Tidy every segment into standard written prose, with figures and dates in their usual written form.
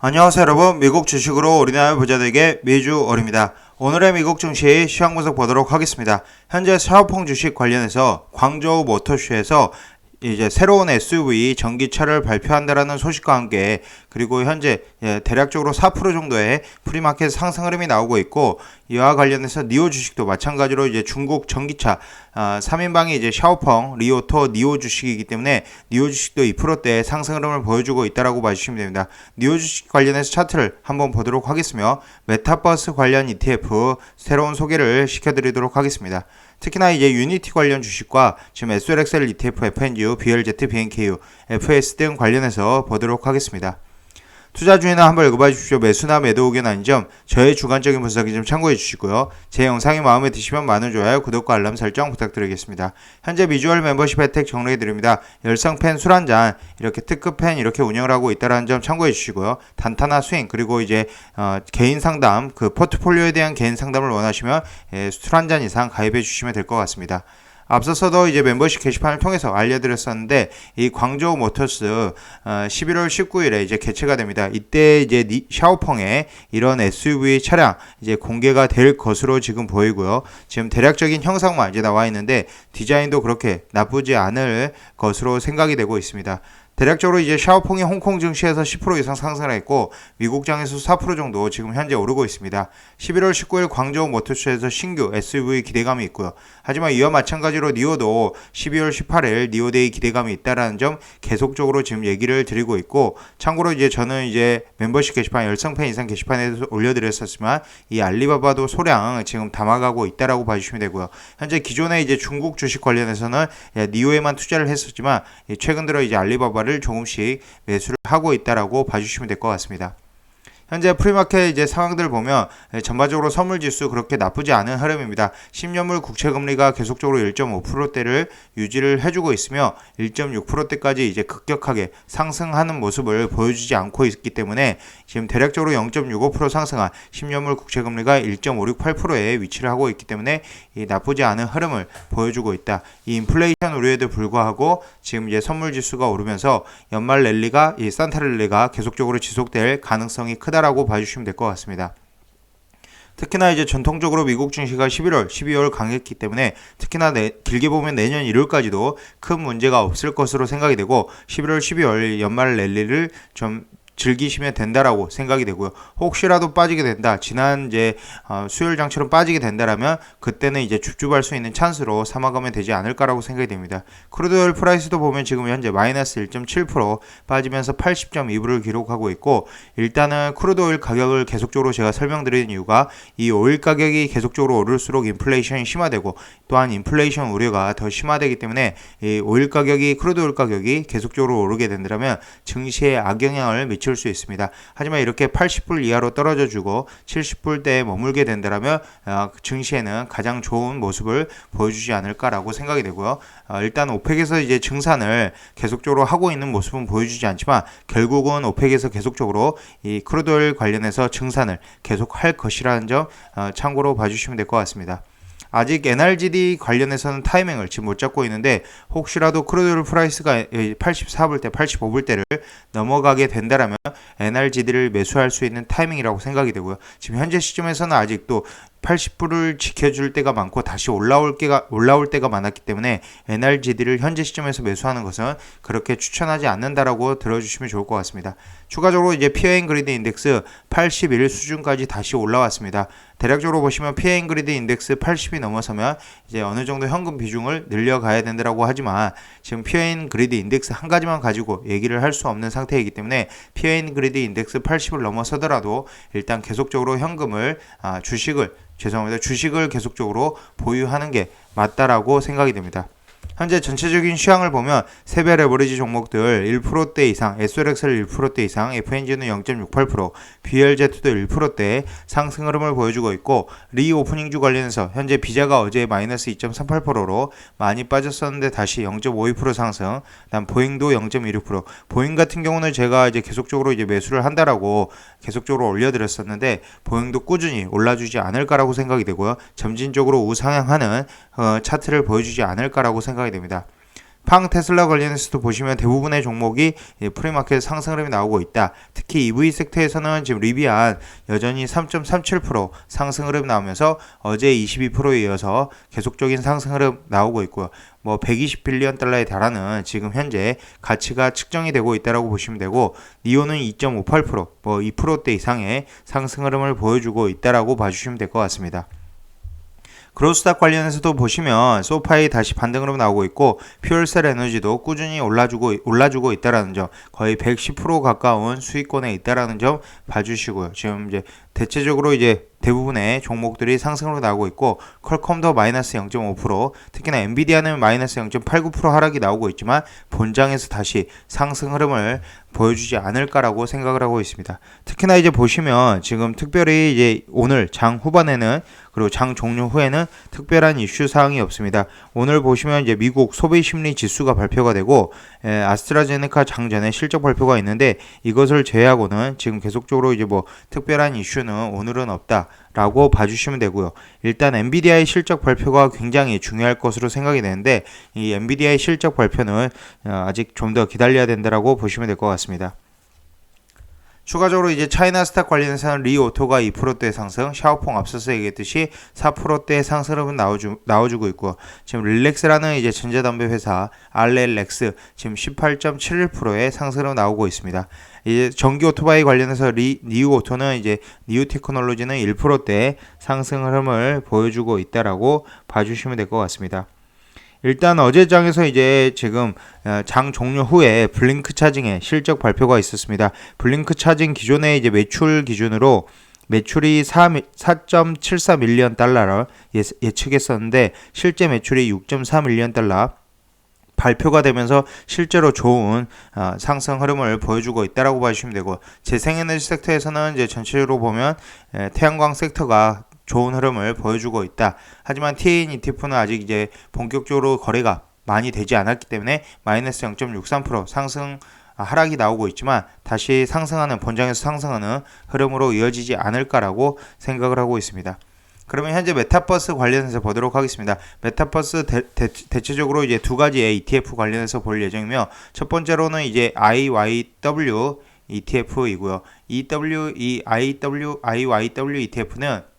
안녕하세요 여러분, 미국 주식으로 우리나라 부자들에게 미주얼입니다. 오늘의 미국 증시 시황 분석 보도록 하겠습니다. 현재 샤오펑 주식 관련해서 광저우 모터쇼에서 이제 새로운 SUV 전기차를 발표한다라는 소식과 함께, 그리고 현재 대략적으로 4% 정도의 프리마켓 상승 흐름이 나오고 있고, 이와 관련해서 니오 주식도 마찬가지로 이제 중국 전기차 3인방이 이제 샤오펑, 리오토, 니오 주식이기 때문에 니오 주식도 2%대 상승 흐름을 보여주고 있다라고 봐주시면 됩니다. 니오 주식 관련해서 차트를 한번 보도록 하겠으며, 메타버스 관련 ETF 새로운 소개를 시켜드리도록 하겠습니다. 특히나 이제 유니티 관련 주식과 지금 SLXL ETF, FNGU, BLZ, BNKU, FS 등 관련해서 보도록 하겠습니다. 투자 주의는 한번 읽어봐 주십시오. 매수나 매도 의견 아닌 점 저의 주관적인 분석이 좀 참고해 주시고요. 제 영상이 마음에 드시면 많은 좋아요, 구독과 알람 설정 부탁드리겠습니다. 현재 미주얼 멤버십 혜택 정리해 드립니다. 열성팬 술 한잔 이렇게 특급팬 이렇게 운영을 하고 있다는 점 참고해 주시고요. 단타나 스윙, 그리고 이제 개인 상담, 그 포트폴리오에 대한 개인 상담을 원하시면 술 한잔 이상 가입해 주시면 될 것 같습니다. 앞서서도 이제 멤버십 게시판을 통해서 알려드렸었는데, 이 광저우 모터스 11월 19일에 이제 개최가 됩니다. 이때 이제 샤오펑의 이런 SUV 차량 이제 공개가 될 것으로 지금 보이고요. 지금 대략적인 형상만 이제 나와 있는데 디자인도 그렇게 나쁘지 않을 것으로 생각이 되고 있습니다. 대략적으로 이제 샤오펑이 홍콩 증시에서 10% 이상 상승을 했고, 미국장에서 4% 정도 지금 현재 오르고 있습니다. 11월 19일 광저우 모터쇼에서 신규 SUV 기대감이 있고요. 하지만 이와 마찬가지로 니오도 12월 18일 니오데이 기대감이 있다라는 점 계속적으로 지금 얘기를 드리고 있고, 참고로 이제 저는 이제 멤버십 게시판 열성팬 이상 게시판에서 올려드렸었지만, 이 알리바바도 소량 지금 담아가고 있다라고 봐주시면 되고요. 현재 기존에 이제 중국 주식 관련해서는 니오에만 투자를 했었지만, 최근 들어 이제 알리바바 를 조금씩 매수를 하고 있다라고 봐주시면 될 것 같습니다. 현재 프리마켓 이제 상황들 보면 전반적으로 선물 지수 그렇게 나쁘지 않은 흐름입니다. 10년물 국채 금리가 계속적으로 1.5%대를 유지를 해주고 있으며 1.6%대까지 이제 급격하게 상승하는 모습을 보여주지 않고 있기 때문에 지금 대략적으로 0.65% 상승한 10년물 국채 금리가 1.568%에 위치를 하고 있기 때문에 이 나쁘지 않은 흐름을 보여주고 있다. 이 인플레이션 우려에도 불구하고 지금 이제 선물 지수가 오르면서 연말 랠리가, 이 산타 랠리가 계속적으로 지속될 가능성이 크다라고 봐주시면 될 것 같습니다. 특히나 이제 전통적으로 미국 증시가 11월, 12월 강했기 때문에 특히나 길게 보면 내년 1월까지도 큰 문제가 없을 것으로 생각이 되고, 11월, 12월 연말 랠리를 좀 즐기시면 된다라고 생각이 되고요. 혹시라도 빠지게 된다, 지난 이제 수요일장처럼 빠지게 된다라면 그때는 이제 줍줍할 수 있는 찬스로 삼아가면 되지 않을까라고 생각이 됩니다. 크루드 오일 프라이스도 보면 지금 현재 마이너스 1.7% 빠지면서 80.2불을 기록하고 있고, 일단은 크루드 오일 가격을 계속적으로 제가 설명드리는 이유가, 이 오일 가격이 계속적으로 오를수록 인플레이션이 심화되고, 또한 인플레이션 우려가 더 심화되기 때문에 이 오일 가격이, 크루드 오일 가격이 계속적으로 오르게 된다면 증시에 악영향을 미칠 수 있습니다. 하지만 이렇게 80불 이하로 떨어져 주고 70불대에 머물게 된다면 증시에는 가장 좋은 모습을 보여주지 않을까라고 생각이 되고요. 일단 오펙에서 이제 증산을 계속적으로 하고 있는 모습은 보여주지 않지만, 결국은 오펙에서 계속적으로 이 크루드 오일 관련해서 증산을 계속할 것이라는 점 참고로 봐주시면 될 것 같습니다. 아직 NRGD 관련해서는 타이밍을 지금 못 잡고 있는데, 혹시라도 크루드 프라이스가 84불대, 85불대를 넘어가게 된다라면 NRGD를 매수할 수 있는 타이밍이라고 생각이 되고요. 지금 현재 시점에서는 아직도 80불을 지켜줄 때가 많고 다시 올라올 때가 많았기 때문에 NRGD를 현재 시점에서 매수하는 것은 그렇게 추천하지 않는다라고 들어주시면 좋을 것 같습니다. 추가적으로 이제 피어앤그리드 인덱스 81 수준까지 다시 올라왔습니다. 대략적으로 보시면 피어앤그리드 인덱스 80이 넘어서면 이제 어느 정도 현금 비중을 늘려가야 된다라고 하지만, 지금 피어앤그리드 인덱스 한 가지만 가지고 얘기를 할 수 없는 상태이기 때문에 피어앤그리드 인덱스 80을 넘어서더라도 일단 계속적으로 현금을 주식을 계속적으로 보유하는 게 맞다라고 생각이 됩니다. 현재 전체적인 시황을 보면 세배 레버리지 종목들 1%대 이상, SLXL 1%대 이상, FNG는 0.68%, BLZ도 1%대 상승 흐름을 보여주고 있고, 리오프닝주 관련해서 현재 비자가 어제 마이너스 2.38%로 많이 빠졌었는데 다시 0.52% 상승, 그다음 보잉도 0.16%. 보잉 같은 경우는 제가 이제 계속적으로 이제 매수를 한다라고 계속적으로 올려드렸었는데, 보잉도 꾸준히 올라주지 않을까라고 생각이 되고요. 점진적으로 우상향하는 차트를 보여주지 않을까라고 생각이 됩니다. 팡 테슬라 관련해서도 보시면 대부분의 종목이 프리마켓 상승 흐름이 나오고 있다. 특히 EV 섹터에서는 지금 리비안 여전히 3.37% 상승 흐름 나오면서 어제 22%에 이어서 계속적인 상승 흐름 나오고 있고요. 120빌리언 달러에 달하는 지금 현재 가치가 측정이 되고 있다라고 보시면 되고, 니오는 2.58%, 2%대 이상의 상승 흐름을 보여주고 있다라고 봐주시면 될 것 같습니다. 그로스닥 관련해서도 보시면 소파이 다시 반등 흐름 나오고 있고, 퓨얼셀 에너지도 꾸준히 올라주고 있다라는 점, 거의 110% 가까운 수익권에 있다라는 점 봐주시고요. 지금 이제 대체적으로 이제 대부분의 종목들이 상승으로 나오고 있고, 퀄컴도 마이너스 0.5%, 특히나 엔비디아는 마이너스 0.89% 하락이 나오고 있지만 본장에서 다시 상승 흐름을 보여주지 않을까라고 생각을 하고 있습니다. 특히나 이제 보시면 지금 특별히 이제 오늘 장 후반에는, 그리고 장 종료 후에는 특별한 이슈 사항이 없습니다. 오늘 보시면 이제 미국 소비 심리 지수가 발표가 되고, 아스트라제네카 장 전에 실적 발표가 있는데, 이것을 제외하고는 지금 계속적으로 이제 특별한 이슈는 오늘은 없다라고 봐주시면 되고요. 일단 엔비디아의 실적 발표가 굉장히 중요할 것으로 생각이 되는데, 이 엔비디아의 실적 발표는 아직 좀 더 기다려야 된다라고 보시면 될 것 같습니다. 추가적으로 이제 차이나 스탁 관련해서는 리오토가 2%대 상승, 샤오퐁 앞서서 얘기했듯이 4%대 상승을 나와주고 있고, 지금 릴렉스라는 이제 전자담배 회사 RLX 지금 18.71%의 상승으로 나오고 있습니다. 이제 전기 오토바이 관련해서 니우오토는 이제 니우테크놀로지는 1%대 상승 흐름을 보여주고 있다라고 봐주시면 될 것 같습니다. 일단 어제 장에서 이제 지금 장 종료 후에 블링크 차징의 실적 발표가 있었습니다. 블링크 차징 기존의 이제 매출 기준으로 매출이 4.74 밀리언 달러를 예측했었는데, 실제 매출이 6.4 밀리언 달러 발표가 되면서 실제로 좋은 상승 흐름을 보여주고 있다라고 봐주시면 되고, 재생에너지 섹터에서는 이제 전체적으로 보면 태양광 섹터가 좋은 흐름을 보여주고 있다. 하지만 TAN ETF는 아직 이제 본격적으로 거래가 많이 되지 않았기 때문에 마이너스 0.63% 상승 하락이 나오고 있지만, 다시 상승하는, 본장에서 상승하는 흐름으로 이어지지 않을까라고 생각을 하고 있습니다. 그러면 현재 메타버스 관련해서 보도록 하겠습니다. 메타버스 대체적으로 이제 두 가지의 ETF 관련해서 볼 예정이며, 첫 번째로는 이제 IYW ETF이고요. IYW ETF는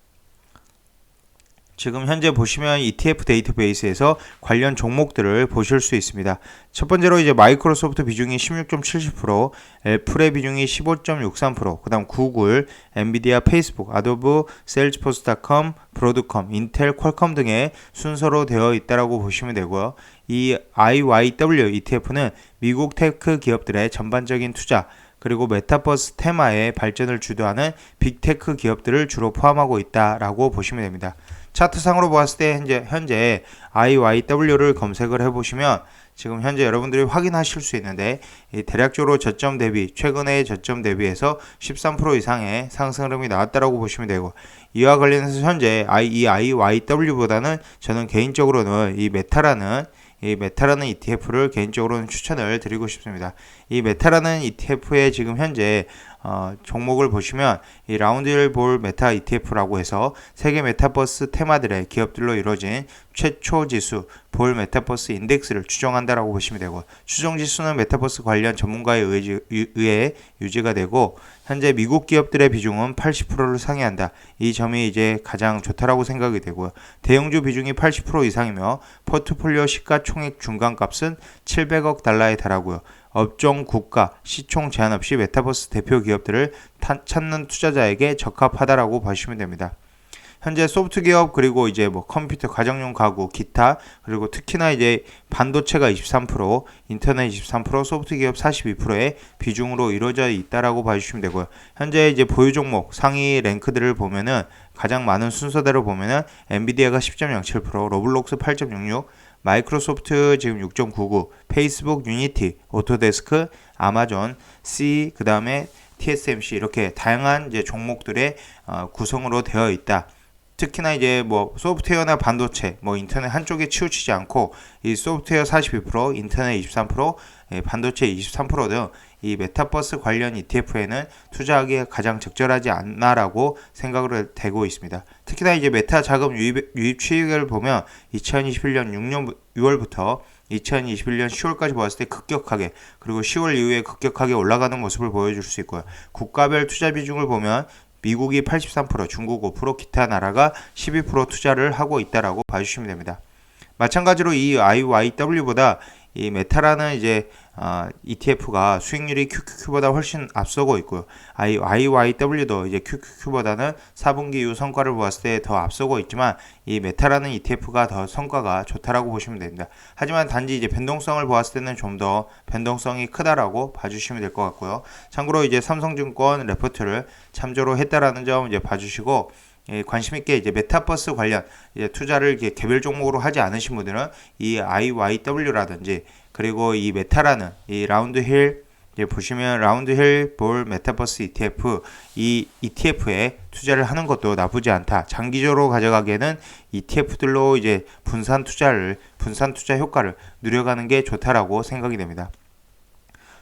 지금 현재 보시면 ETF 데이터베이스에서 관련 종목들을 보실 수 있습니다. 첫 번째로 이제 마이크로소프트 비중이 16.70%, 애플의 비중이 15.63%, 그 다음 구글, 엔비디아, 페이스북, 아도브, 셀즈포스닷컴, 브로드컴, 인텔, 퀄컴 등의 순서로 되어 있다라고 보시면 되고요. 이 IYW ETF는 미국 테크 기업들의 전반적인 투자, 그리고 메타버스 테마의 발전을 주도하는 빅테크 기업들을 주로 포함하고 있다라고 보시면 됩니다. 차트상으로 보았을 때 현재 IYW를 검색을 해보시면 지금 현재 여러분들이 확인하실 수 있는데, 대략적으로 저점 대비, 최근의 저점 대비해서 13% 이상의 상승 흐름이 나왔다라고 보시면 되고, 이와 관련해서 현재 이 IYW보다는 저는 개인적으로는 이 메타라는 ETF를 개인적으로는 추천을 드리고 싶습니다. 이 메타라는 ETF의 지금 현재 종목을 보시면 이 라운드 볼 메타 ETF라고 해서 세계 메타버스 테마들의 기업들로 이루어진 최초 지수 볼 메타버스 인덱스를 추정한다라고 보시면 되고, 추정 지수는 메타버스 관련 전문가에 의해 유지가 되고, 현재 미국 기업들의 비중은 80%를 상회한다. 이 점이 이제 가장 좋다라고 생각이 되고요. 대형주 비중이 80% 이상이며 포트폴리오 시가총액 중간값은 700억 달러에 달하고요. 업종, 국가, 시총 제한 없이 메타버스 대표 기업들을 찾는 투자자에게 적합하다라고 보시면 됩니다. 현재 소프트 기업, 그리고 이제 컴퓨터, 가정용 가구, 기타, 그리고 특히나 이제 반도체가 23%, 인터넷 23%, 소프트 기업 42%의 비중으로 이루어져 있다라고 봐주시면 되고요. 현재 이제 보유 종목 상위 랭크들을 보면은 가장 많은 순서대로 보면은 엔비디아가 10.07%, 로블록스 8.66, 마이크로소프트 지금 6.99, 페이스북, 유니티, 오토데스크, 아마존, C, 그 다음에 TSMC, 이렇게 다양한 이제 종목들의 구성으로 되어 있다. 특히나 이제 소프트웨어나 반도체, 인터넷 한쪽에 치우치지 않고 이 소프트웨어 42%, 인터넷 23%, 반도체 23% 등 이 메타버스 관련 ETF에는 투자하기에 가장 적절하지 않나라고 생각을 되고 있습니다. 특히나 이제 메타 자금 유입 추이를 보면 2021년 6월부터 2021년 10월까지 보았을 때 급격하게, 그리고 10월 이후에 급격하게 올라가는 모습을 보여줄 수 있고요. 국가별 투자 비중을 보면 미국이 83%, 중국 5%, 기타 나라가 12% 투자를 하고 있다라고 봐주시면 됩니다. 마찬가지로 이 IYW보다 이 메타라는 이제 ETF가 수익률이 QQQ보다 훨씬 앞서고 있고요. IYW도 이제 QQQ보다는 4분기 이후 성과를 보았을 때 더 앞서고 있지만 이 메타라는 ETF가 더 성과가 좋다라고 보시면 됩니다. 하지만 단지 이제 변동성을 보았을 때는 좀 더 변동성이 크다라고 봐주시면 될 것 같고요. 참고로 이제 삼성증권 레포트를 참조로 했다라는 점 이제 봐주시고, 관심 있게 이제 메타버스 관련 이제 투자를 이렇게 개별 종목으로 하지 않으신 분들은 이 IYW라든지 그리고 이 메타라는 이 라운드힐, 이제 보시면 라운드힐 볼 메타버스 ETF, 이 ETF에 투자를 하는 것도 나쁘지 않다. 장기적으로 가져가기에는 ETF들로 이제 분산 투자 효과를 누려가는 게 좋다라고 생각이 됩니다.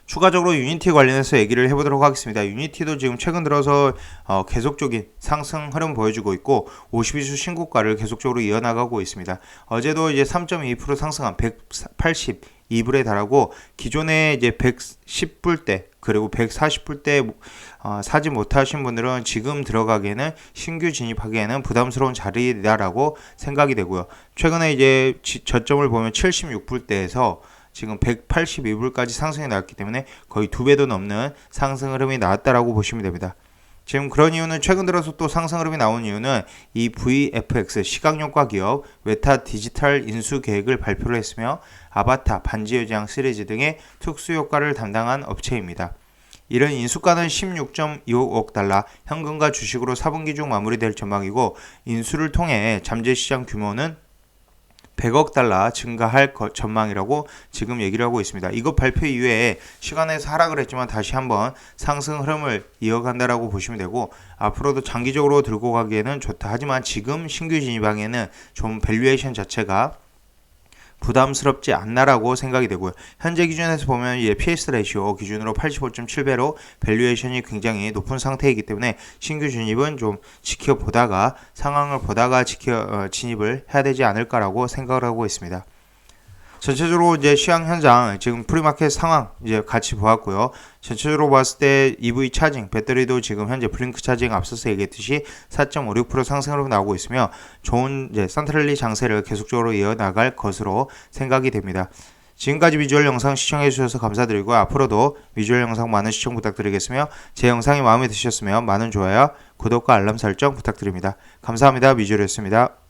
추가적으로 유니티 관련해서 얘기를 해보도록 하겠습니다. 유니티도 지금 최근 들어서 계속적인 상승 흐름 보여주고 있고 52주 신고가를 계속적으로 이어나가고 있습니다. 어제도 이제 3.2% 상승한 182불에 달하고, 기존에 이제 110불대 그리고 140불대 사지 못하신 분들은 지금 들어가기에는, 신규 진입하기에는 부담스러운 자리다라고 생각이 되고요. 최근에 이제 저점을 보면 76불대에서 지금 182불까지 상승이 나왔기 때문에 거의 2배도 넘는 상승 흐름이 나왔다라고 보시면 됩니다. 지금 그런 이유는, 최근 들어서 또 상승 흐름이 나온 이유는 이 VFX 시각효과 기업 웨타 디지털 인수 계획을 발표를 했으며 아바타, 반지의 제왕 시리즈 등의 특수 효과를 담당한 업체입니다. 이런 인수가는 16.25억 달러, 현금과 주식으로 4분기 중 마무리될 전망이고, 인수를 통해 잠재시장 규모는 100억 달러 증가할 전망이라고 지금 얘기를 하고 있습니다. 이것 발표 이후에 시간에서 하락을 했지만 다시 한번 상승 흐름을 이어간다라고 보시면 되고, 앞으로도 장기적으로 들고 가기에는 좋다. 하지만 지금 신규 진입하기에는 좀 밸류에이션 자체가 부담스럽지 않나라고 생각이 되고요. 현재 기준에서 보면 PS 레이시오 기준으로 85.7배로 밸류에이션이 굉장히 높은 상태이기 때문에 신규 진입은 좀 지켜보다가, 상황을 보다가 진입을 해야 되지 않을까라고 생각을 하고 있습니다. 전체적으로 이제 시황 현장, 지금 프리마켓 상황 이제 같이 보았고요. 전체적으로 봤을 때 EV 차징, 배터리도 지금 현재 블링크 차징 앞서서 얘기했듯이 4.56% 상승으로 나오고 있으며, 좋은 이제 산트랠리 장세를 계속적으로 이어나갈 것으로 생각이 됩니다. 지금까지 비주얼 영상 시청해주셔서 감사드리고, 앞으로도 비주얼 영상 많은 시청 부탁드리겠으며, 제 영상이 마음에 드셨으면 많은 좋아요, 구독과 알람 설정 부탁드립니다. 감사합니다. 비주얼이었습니다.